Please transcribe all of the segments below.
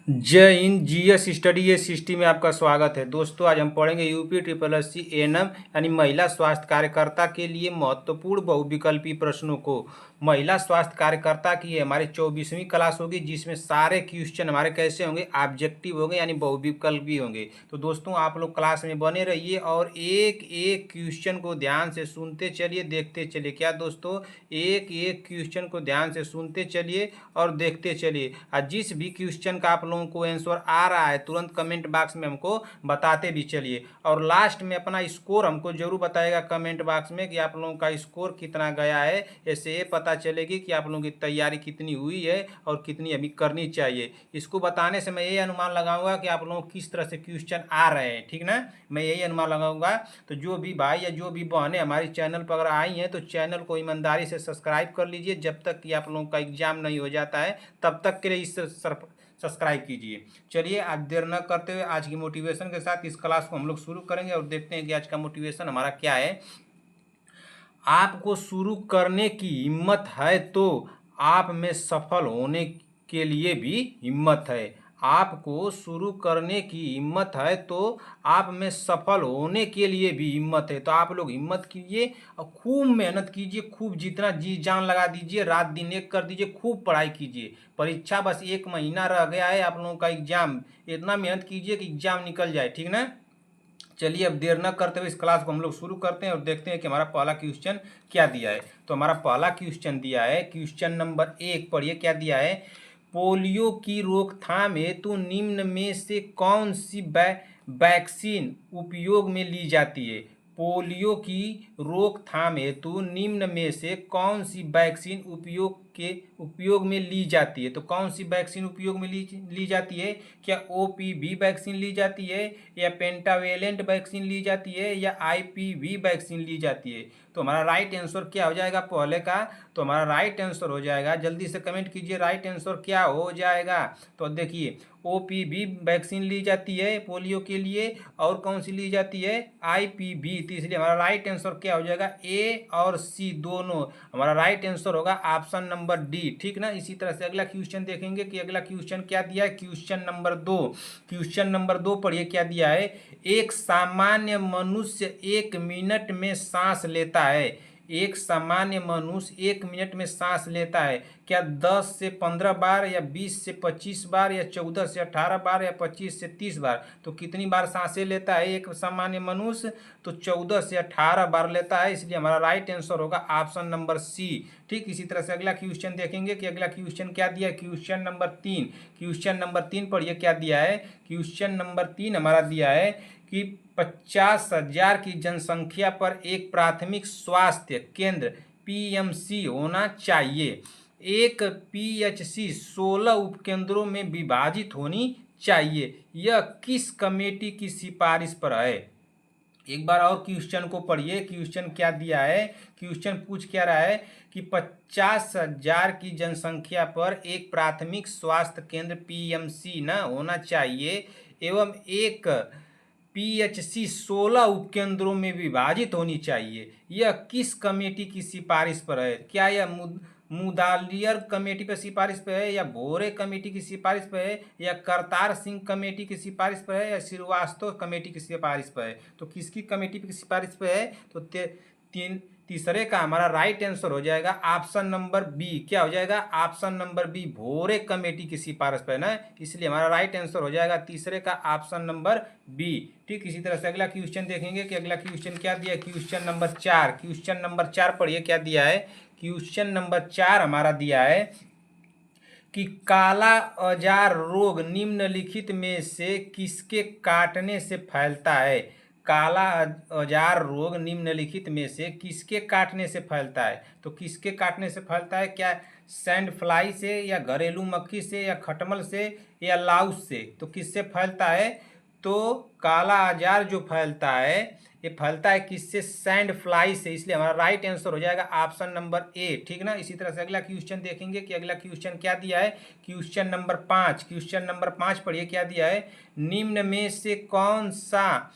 जय हिंद। GS study ये सिस्टम में आपका स्वागत है। दोस्तों, आज हम पढ़ेंगे UP triple S C ANM यानी महिला स्वास्थ्य कार्यकर्ता के लिए महत्वपूर्ण बहुविकल्पी प्रश्नों को। महिला स्वास्थ्य कार्यकर्ता की हमारे 24वीं क्लास होगी, जिसमें सारे क्वेश्चन हमारे कैसे होंगे, ऑब्जेक्टिव होंगे यानी बहुविकल्पी होंगे। तो दोस्तों, आप लोग क्लास में बने रहिए और एक एक क्वेश्चन को ध्यान से सुनते चलिए, देखते चलिए। क्या दोस्तों, एक एक क्वेश्चन को ध्यान से सुनते चलिए और देखते चलिए। और जिस भी क्वेश्चन का आप लोगों को आंसर आ रहा है, तुरंत कमेंट बॉक्स में हमको बताते भी चलिए। और लास्ट में अपना स्कोर हमको जरूर बताएगा कमेंट बॉक्स में कि आप लोगों का स्कोर कितना गया है। इससे ये पता चलेगी कि आप लोगों की तैयारी कितनी हुई है और कितनी अभी करनी चाहिए। इसको बताने से मैं ये अनुमान लगाऊंगा कि आप लोगों को किस तरह से क्वेश्चन आ रहे हैं, ठीक ना। मैं यही अनुमान लगाऊंगा। तो जो भी भाई या जो भी बहनें हमारी चैनल पर अगर आई हैं तो चैनल को ईमानदारी से सब्सक्राइब कर लीजिए। जब तक कि आप लोगों का एग्जाम नहीं हो जाता है तब तक के लिए इस सब्सक्राइब कीजिए। चलिए, आज देर न करते हुए आज की मोटिवेशन के साथ इस क्लास को हम लोग शुरू करेंगे और देखते हैं कि आज का मोटिवेशन हमारा क्या है। आपको शुरू करने की हिम्मत है तो आप में सफल होने के लिए भी हिम्मत है। आपको शुरू करने की हिम्मत है तो आप में सफल होने के लिए भी हिम्मत है। तो आप लोग हिम्मत कीजिए और खूब मेहनत कीजिए, खूब जितना जी जान लगा दीजिए, रात दिन एक कर दीजिए, खूब पढ़ाई कीजिए। परीक्षा बस 1 महीना रह गया है आप लोगों का एग्जाम। इतना मेहनत कीजिए कि एग्जाम निकल जाए, ठीक ना। चलिए, अब देर न करते हुए इस क्लास को हम लोग शुरू करते हैं और देखते हैं कि हमारा पहला क्वेश्चन क्या दिया है। तो हमारा पहला क्वेश्चन दिया है, क्वेश्चन नंबर 1 पढ़िए क्या दिया है। पोलियो की रोकथाम हेतु निम्न में से कौन सी वैक्सीन उपयोग में ली जाती है। पोलियो की रोकथाम हेतु निम्न में से कौन सी वैक्सीन उपयोग में ली जाती है। तो कौन सी वैक्सीन उपयोग में ली जाती है। क्या ओपीवी वैक्सीन ली जाती है, या पेंटावेलेंट वैक्सीन ली जाती है, या आईपीवी वैक्सीन ली जाती है। तो हमारा राइट आंसर क्या हो जाएगा पहले का। तो हमारा राइट आंसर हो जाएगा, जल्दी से कमेंट कीजिए राइट आंसर क्या हो जाएगा। तो देखिए, ओपीवी वैक्सीन ली जाती है पोलियो के लिए, और कौन सी ली जाती है, आईपीवी। तो इसलिए हमारा राइट आंसर क्या हो जाएगा, ए और सी दोनों। हमारा राइट आंसर होगा ऑप्शन नंबर डी, ठीक ना। इसी तरह से अगला क्वेश्चन देखेंगे कि अगला क्वेश्चन क्या दिया है। क्वेश्चन नंबर 2, क्वेश्चन नंबर 2 पढ़िए क्या दिया है। एक सामान्य मनुष्य 1 मिनट में सांस लेता है। एक सामान्य मनुष्य 1 मिनट में सांस लेता है। क्या 10 से 15 बार, या 20 से 25 बार, या 14 से 18 बार, या 25 से 30 बार। तो कितनी बार सांसें लेता है एक सामान्य मनुष्य, तो 14 से 18 बार लेता है। इसलिए हमारा राइट आंसर होगा ऑप्शन नंबर सी, ठीक। इसी तरह से अगला क्वेश्चन देखेंगे कि अगला क्वेश्चन क्या दिया है। क्वेश्चन नंबर 3, क्वेश्चन नंबर 3 पढ़िए क्या दिया है। क्वेश्चन नंबर 3 हमारा दिया है कि 50,000 की जनसंख्या पर एक प्राथमिक स्वास्थ्य केंद्र पीएमसी होना चाहिए। एक पीएचसी 16 उपकेंद्रों में विभाजित होनी चाहिए। यह किस कमेटी की सिफारिश पर है। एक बार और क्वेश्चन को पढ़िए। क्वेश्चन क्या दिया है, क्वेश्चन पूछ क्या रहा है कि 50,000 की जनसंख्या पर एक प्राथमिक स्वास्थ्य केंद्र पीएमसी न होना चाहिए एवं एक पीएचसी 16 उपकेंद्रों में विभाजित होनी चाहिए। यह किस कमेटी की सिफारिश पर है। क्या यह मुदालियर कमेटी पर सिफारिश पे है, या भोरे कमेटी की सिफारिश पे है, या करतार सिंह कमेटी की सिफारिश पे है, या श्रीवास्तव कमेटी की सिफारिश पे है। तो किसकी कमेटी की सिफारिश पे है। तो तीसरे का हमारा राइट आंसर हो जाएगा ऑप्शन नंबर बी। क्या हो जाएगा, ऑप्शन नंबर बी, भोरे कमेटी की सिफारिश पे ना। इसलिए हमारा राइट आंसर हो जाएगा तीसरे का ऑप्शन नंबर बी, ठीक। इसी तरह से अगला क्वेश्चन देखेंगे कि अगला क्वेश्चन क्या दिया है। क्वेश्चन नंबर 4, क्वेश्चन नंबर 4 पढ़िए क्या दिया है। क्वेश्चन नंबर 4 हमारा दिया है कि काला औजार रोग निम्नलिखित में से किसके काटने से फैलता है। काला औजार रोग निम्नलिखित में से किसके काटने से फैलता है। तो किसके काटने से फैलता है, क्या सैंड फ्लाई से, या घरेलू मक्खी से, या खटमल से, या लाउस से। तो किससे फैलता है। तो काला औजार जो फैलता है ये फैलता है किससे, सैंड फ्लाई से। इसलिए हमारा राइट आंसर हो जाएगा ऑप्शन नंबर ए, ठीक ना। इसी तरह से अगला क्वेश्चन देखेंगे कि अगला क्वेश्चन क्या दिया है। क्वेश्चन नंबर 5, क्वेश्चन नंबर 5 पढ़िए क्या दिया है। निम्न में से कौन सा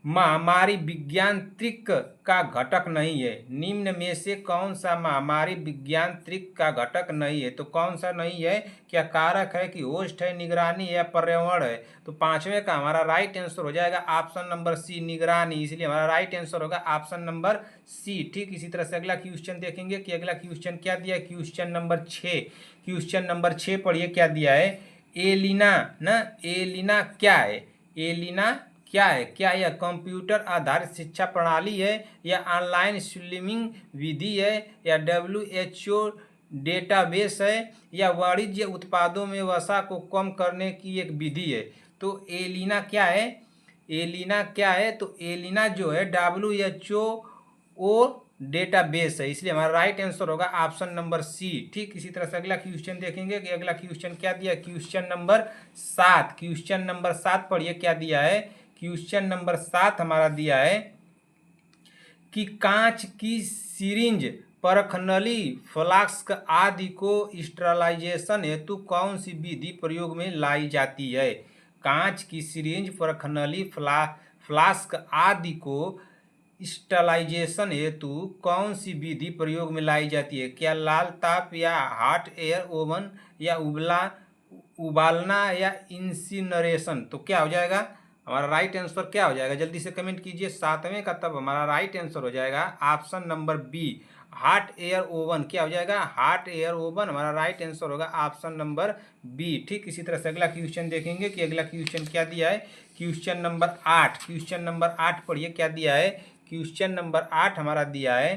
महामारी विज्ञान त्रिक का घटक नहीं है। निम्न में से कौन सा महामारी विज्ञान त्रिक का घटक नहीं है? तो कौन सा नहीं है? क्या कारक है कि होस्ट है, निगरानी या पर्यावरण है? तो पांचवें का हमारा राइट आंसर हो जाएगा ऑप्शन नंबर सी, निगरानी। इसलिए हमारा राइट आंसर होगा ऑप्शन नंबर सी। ठीक इसी तरह से अगला क्वेश्चन देखेंगे कि अगला क्वेश्चन क्या दिया है। क्वेश्चन नंबर 6, क्वेश्चन नंबर 6 पढ़िए क्या दिया है। एलिना ना, एलिना क्या है? एलिना क्या है? क्या यह कंप्यूटर आधारित शिक्षा प्रणाली है, या ऑनलाइन स्विमिंग विधि है, या WHO डेटाबेस है, या वाणिज्य उत्पादों में वसा को कम करने की एक विधि है? तो एलिना क्या है? एलिना क्या है? तो एलिना जो है WHO डेटाबेस है। इसलिए हमारा राइट आंसर होगा ऑप्शन नंबर सी। ठीक इसी तरह से अगला क्वेश्चन देखेंगे कि अगला क्वेश्चन क्या दिया। क्वेश्चन नंबर 7, क्वेश्चन नंबर 7 पढ़िए क्या दिया है। क्वेश्चन नंबर 7 हमारा दिया है कि कांच की सिरिंज, परखनली, फ्लास्क आदि को स्टरलाइजेशन हेतु कौन सी विधि प्रयोग में लाई जाती है? कांच की सिरिंज, परखनली, फ्लास्क आदि को स्टरलाइजेशन हेतु कौन सी विधि प्रयोग में लाई जाती है? क्या लाल ताप, या हॉट एयर ओवन, या उबालना, या इंसिनरेशन? तो क्या हो जाएगा हमारा राइट आंसर? क्या हो जाएगा जल्दी से कमेंट कीजिए 7वें का, तब हमारा राइट आंसर हो जाएगा option number B, hot air oven. क्या हो जाएगा? हॉट एयर ओवन हमारा राइट आंसर होगा ऑप्शन नंबर बी। ठीक इसी तरह से अगला क्वेश्चन देखेंगे कि अगला क्वेश्चन क्या दिया है। क्वेश्चन नंबर 8, क्वेश्चन नंबर 8 पढ़िए क्या दिया है। क्वेश्चन नंबर 8 हमारा दिया है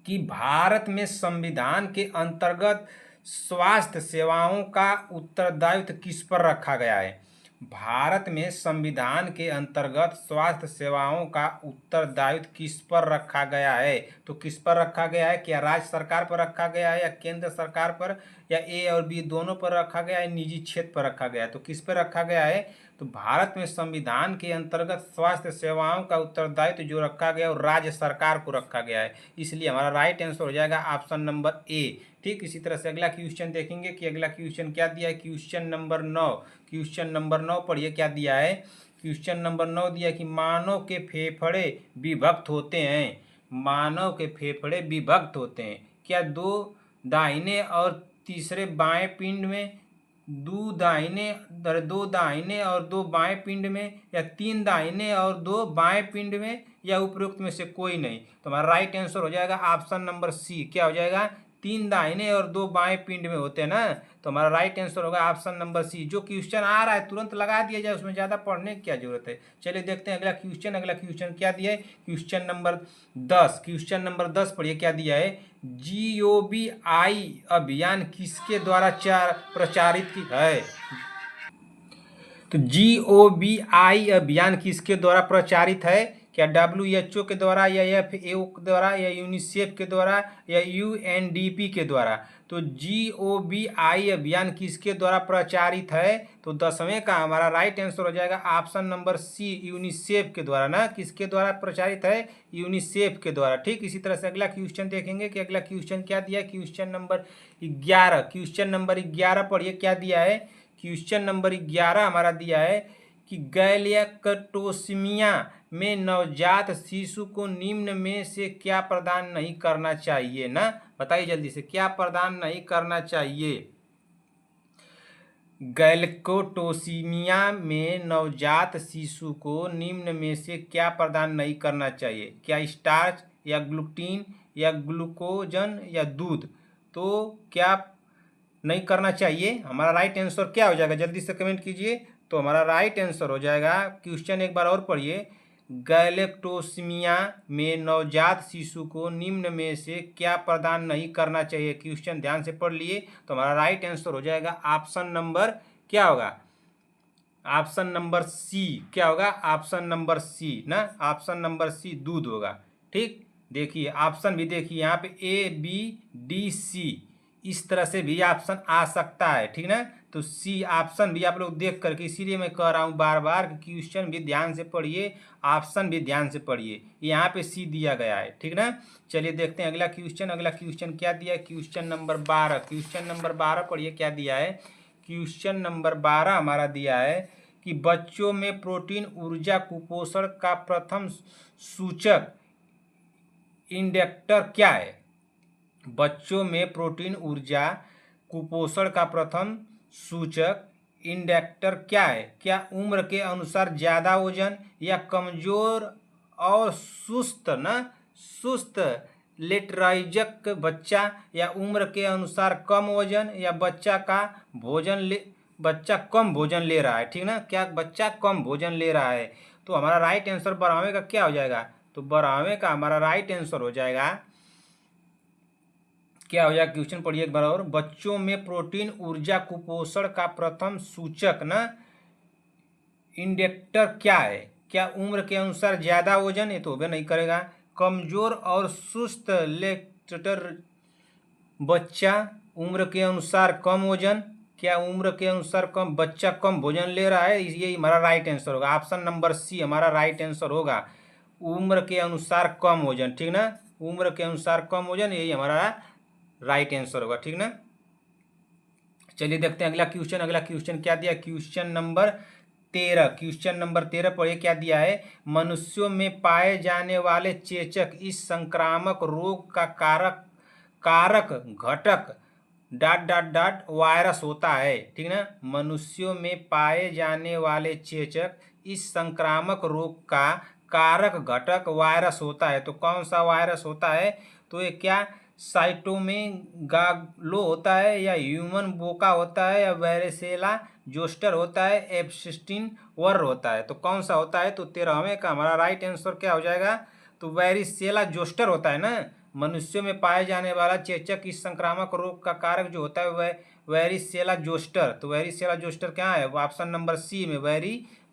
कि भारत में संविधान के अंतर्गत स्वास्थ्य सेवाओं का उत्तरदायित्व किस पर रखा गया है? भारत में संविधान के अंतर्गत स्वास्थ्य सेवाओं का उत्तरदायित्व किस पर रखा गया है? तो किस पर रखा गया है? क्या राज्य सरकार पर रखा गया है, या केंद्र सरकार पर, या ए और बी दोनों पर रखा गया है, निजी क्षेत्र पर रखा गया है? तो किस पर रखा गया है? तो भारत में संविधान के अंतर्गत स्वास्थ्य सेवाओं का उत्तरदायित्व जो रखा गया है वो राज्य सरकार को रखा गया है। इसलिए हमारा राइट आंसर हो जाएगा ऑप्शन नंबर ए। ठीक इसी तरह से अगला क्वेश्चन देखेंगे कि अगला क्वेश्चन क्या दिया है। क्वेश्चन नंबर 9, क्वेश्चन नंबर 9 पढ़िए क्या दिया है। क्वेश्चन नंबर 9 दिया कि मानव के फेफड़े विभक्त होते हैं। मानव के फेफड़े विभक्त होते हैं। क्या दो दाहिने और तीसरे बाएं पिंड में, दो दाहिने और दो बाएं पिंड में, या तीन दाहिने और दो बाएं पिंड में, या उपरोक्त में से कोई नहीं? तो हमारा राइट आंसर हो जाएगा ऑप्शन नंबर सी। क्या हो जाएगा? तीन दाहिने और दो बाएं पिंड में होते हैं ना। तो हमारा राइट आंसर होगा ऑप्शन नंबर सी। जो क्वेश्चन आ रहा है तुरंत लगा दिया जाए, उसमें ज़्यादा पढ़ने की क्या जरूरत है। चलिए देखते हैं अगला क्वेश्चन। अगला क्वेश्चन क्या दिया है। क्वेश्चन नंबर 10, क्वेश्चन नंबर 10 पढ़िए क्या दिया है। GOBI अभियान किसके द्वारा प्रचारित की है? तो GOBI अभियान किसके द्वारा प्रचारित है? क्या WHO के द्वारा, या FAO के द्वारा, या यूनिसेफ के द्वारा, या UNDP के द्वारा? तो GOBI अभियान किसके द्वारा प्रचारित है? तो 10वें का हमारा राइट आंसर हो जाएगा ऑप्शन नंबर सी, यूनिसेफ के द्वारा ना। किसके द्वारा प्रचारित है? यूनिसेफ के द्वारा। ठीक इसी तरह से अगला क्वेश्चन देखेंगे कि अगला क्वेश्चन क्या दिया है। क्वेश्चन नंबर 11, क्वेश्चन नंबर 11 पढ़िए क्या दिया है। क्वेश्चन नंबर 11 हमारा दिया है कि गैलियाक्टोसीमिया में नवजात शिशु को निम्न में से क्या प्रदान नहीं करना चाहिए ना। बताइए जल्दी से, क्या प्रदान नहीं करना चाहिए? गैलियाक्टोसीमिया में नवजात शिशु को निम्न में से क्या प्रदान नहीं करना चाहिए? क्या स्टार्च, या ग्लूटीन, या ग्लूकोजन, या दूध? तो क्या नहीं करना चाहिए? हमारा राइट आंसर क्या हो जाएगा जल्दी से कमेंट कीजिए। तो हमारा राइट आंसर हो जाएगा, क्वेश्चन एक बार और पढ़िए, गैलियाक्टोसीमिया में नवजात शिशु को निम्न में से क्या प्रदान नहीं करना चाहिए। क्वेश्चन ध्यान से पढ़ लिए। तो हमारा राइट आंसर हो जाएगा ऑप्शन नंबर क्या होगा? Option number C. क्या होगा? ऑप्शन नंबर सी ना। ऑप्शन नंबर सी दूध होगा। ठीक, देखिए ऑप्शन भी देखिए यहाँ पे ABDC इस तरह से भी ऑप्शन आ सकता है। ठीक ना। तो सी ऑप्शन भी आप लोग देख करके, इसीलिए मैं कह रहा हूँ बार बार कि क्वेश्चन भी ध्यान से पढ़िए, ऑप्शन भी ध्यान से पढ़िए। यहाँ पे सी दिया गया है। ठीक ना। चलिए देखते हैं अगला क्वेश्चन। अगला क्वेश्चन क्या दिया है। क्वेश्चन नंबर 12, क्वेश्चन नंबर 12 पढ़िए क्या दिया है। क्वेश्चन नंबर 12 हमारा दिया है कि बच्चों में प्रोटीन ऊर्जा कुपोषण का प्रथम सूचक इंडेक्टर क्या है? बच्चों में प्रोटीन ऊर्जा कुपोषण का प्रथम सूचक इंडेक्टर क्या है? क्या उम्र के अनुसार ज़्यादा वजन या कमजोर और सुस्त लेटराइजक बच्चा, या उम्र के अनुसार कम वजन, या बच्चा कम भोजन ले रहा है? ठीक ना, क्या बच्चा कम भोजन ले रहा है? तो हमारा राइट आंसर 12वें का क्या हो जाएगा? तो 12वें का हमारा राइट आंसर हो जाएगा, क्या हो जाएगा? क्वेश्चन पढ़िए एक बार और। बच्चों में प्रोटीन ऊर्जा कुपोषण का प्रथम सूचक इंडेक्टर क्या है? क्या उम्र के अनुसार ज्यादा वजन, ये तो होबे नहीं करेगा। कमजोर और सुस्त लेक्टर बच्चा, उम्र के अनुसार कम वजन, क्या उम्र के अनुसार कम बच्चा कम भोजन ले रहा है? ये हमारा राइट आंसर होगा। ऑप्शन नंबर सी हमारा राइट आंसर होगा, उम्र के अनुसार कम वजन। ठीक ना, उम्र के अनुसार कम वजन, यही हमारा राइट आंसर होगा। ठीक ना, चलिए देखते हैं अगला क्वेश्चन। अगला क्वेश्चन क्या दिया? क्वेश्चन नंबर 13 पढ़िए क्या दिया है। मनुष्यों में पाए जाने वाले चेचक इस संक्रामक रोग का कारक घटक ... वायरस होता है। ठीक ना, मनुष्यों में पाए जाने वाले चेचक इस संक्रामक रोग का कारक घटक वायरस होता है। तो कौन सा वायरस होता है? तो ये क्या साइटोमेगालो होता है, या ह्यूमन बोका होता है, या वेरेसेला जोस्टर होता है, एब्सिस्टिन वर्र होता है? तो कौन सा होता है? तो 13वें का हमारा राइट आंसर क्या हो जाएगा? तो वेरिसेला जोस्टर होता है ना। मनुष्यों में पाए जाने वाला चेचक इस संक्रामक रोग का कारक जो होता है वह वेरिसेला जोस्टर। तो वेरिसेला जोस्टर क्या है? ऑप्शन नंबर सी में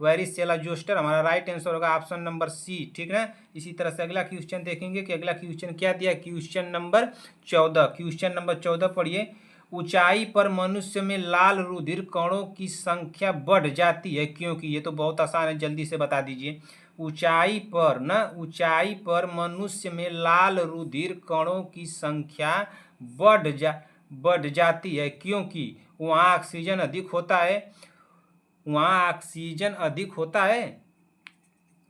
वेरिसेला जोस्टर हमारा राइट आंसर होगा, ऑप्शन नंबर सी। ठीक है, इसी तरह से अगला क्वेश्चन देखेंगे कि अगला क्वेश्चन क्या दिया। क्वेश्चन नंबर 14 पढ़िए। ऊंचाई पर मनुष्य में लाल रुधिर कणों की संख्या बढ़ जाती है क्योंकि? ये तो बहुत आसान है, जल्दी से बता दीजिए। ऊंचाई पर मनुष्य में लाल रुधिर कणों की संख्या बढ़ जाती है क्योंकि वहाँ ऑक्सीजन अधिक होता है।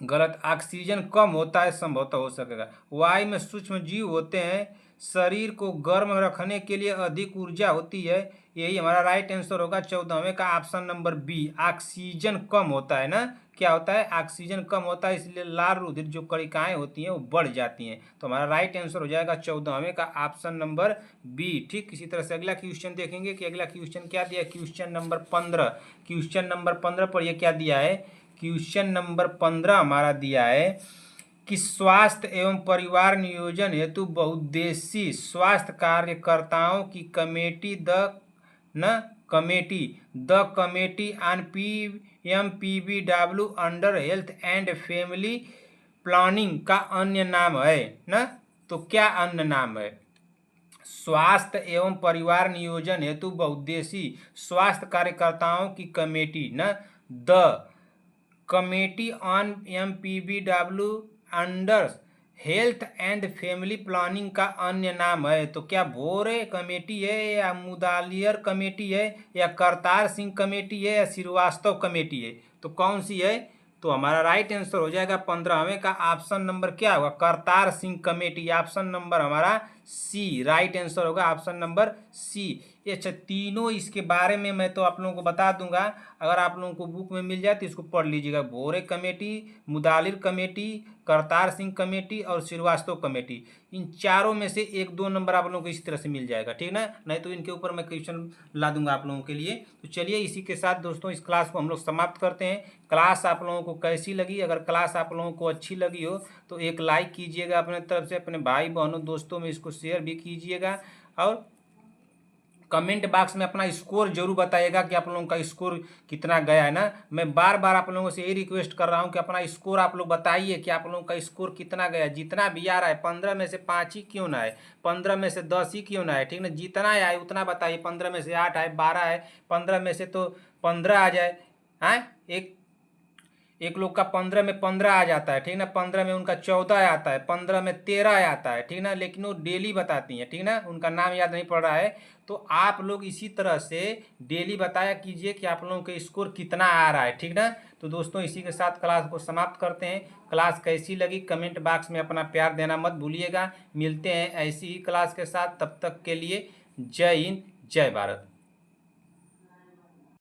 गलत, ऑक्सीजन कम होता है, संभवतः हो सकेगा। वायु में सूक्ष्म जीव होते हैं, शरीर को गर्म रखने के लिए अधिक ऊर्जा होती है, यही हमारा राइट आंसर होगा 14वें का ऑप्शन नंबर बी। ऑक्सीजन कम होता है ना, क्या होता है? ऑक्सीजन कम होता है, इसलिए लाल रुधिर जो कणिकाएं होती हैं वो बढ़ जाती हैं। तो हमारा राइट आंसर हो जाएगा 14वें का ऑप्शन नंबर बी। ठीक, इसी तरह से अगला क्वेश्चन देखेंगे कि अगला क्वेश्चन क्या दिया। क्वेश्चन नंबर 15 पढ़िए क्या दिया है। क्वेश्चन नंबर 15 हमारा दिया है कि स्वास्थ्य एवं परिवार नियोजन हेतु बहुउद्देशीय स्वास्थ्य कार्यकर्ताओं की committee the committee on PMPBW under health and family planning का अन्य नाम है ना। तो क्या अन्य नाम है? स्वास्थ्य एवं परिवार नियोजन हेतु बहुउद्देशीय स्वास्थ्य कार्यकर्ताओं की committee the committee on MPBW under health and family planning का अन्य नाम है। तो क्या भोरे कमेटी है, या मुदालियर कमेटी है, या करतार सिंह कमेटी है, या श्रीवास्तव कमेटी है? तो कौन सी है? तो हमारा राइट आंसर हो जाएगा 15वें का ऑप्शन नंबर क्या होगा? Kartar Singh committee, option number हमारा सी राइट आंसर होगा, ऑप्शन नंबर सी। अच्छा, तीनों इसके बारे में मैं तो आप लोगों को बता दूंगा, अगर आप लोगों को बुक में मिल जाए तो इसको पढ़ लीजिएगा। Bhore committee, Mudaliar committee, Kartar Singh committee और श्रीवास्तव कमेटी, इन चारों में से 1-2 नंबर आप लोगों को इस तरह से मिल जाएगा। ठीक ना, नहीं तो इनके ऊपर मैं क्वेश्चन ला दूंगा आप लोगों के लिए। तो चलिए इसी के साथ दोस्तों इस क्लास को हम लोग समाप्त करते हैं। क्लास आप लोगों को कैसी लगी? अगर क्लास आप लोगों को अच्छी लगी हो तो एक लाइक कीजिएगा अपने तरफ से, अपने भाई बहनों दोस्तों में इसको शेयर भी कीजिएगा, और कमेंट बॉक्स में अपना स्कोर जरूर बताइएगा कि आप लोगों का स्कोर कितना गया है ना। मैं बार बार आप लोगों से यही रिक्वेस्ट कर रहा हूं कि अपना स्कोर आप लोग बताइए कि आप लोगों का स्कोर कितना गया। जितना भी आ रहा है, 15 में से 5 ही क्यों ना है, 15 में से 10 ही क्यों ना है, ठीक ना, जितना आए उतना बताइए। 15 में से 8 है, 12 है, 15 में से तो 15 आ जाए। एक लोग का 15 में 15 आ जाता है, ठीक ना, 15 में उनका 14 आता है, 15 में 13 आता है, ठीक ना, लेकिन वो डेली बताती हैं, ठीक ना, उनका नाम याद नहीं पड़ रहा है। तो आप लोग इसी तरह से डेली बताया कीजिए कि आप लोगों के स्कोर कितना आ रहा है, ठीक ना। तो दोस्तों इसी के साथ क्लास को समाप्त करते हैं। क्लास कैसी लगी कमेंट बॉक्स में अपना प्यार देना मत भूलिएगा। मिलते हैं ऐसी ही क्लास के साथ, तब तक के लिए जय हिंद जय भारत।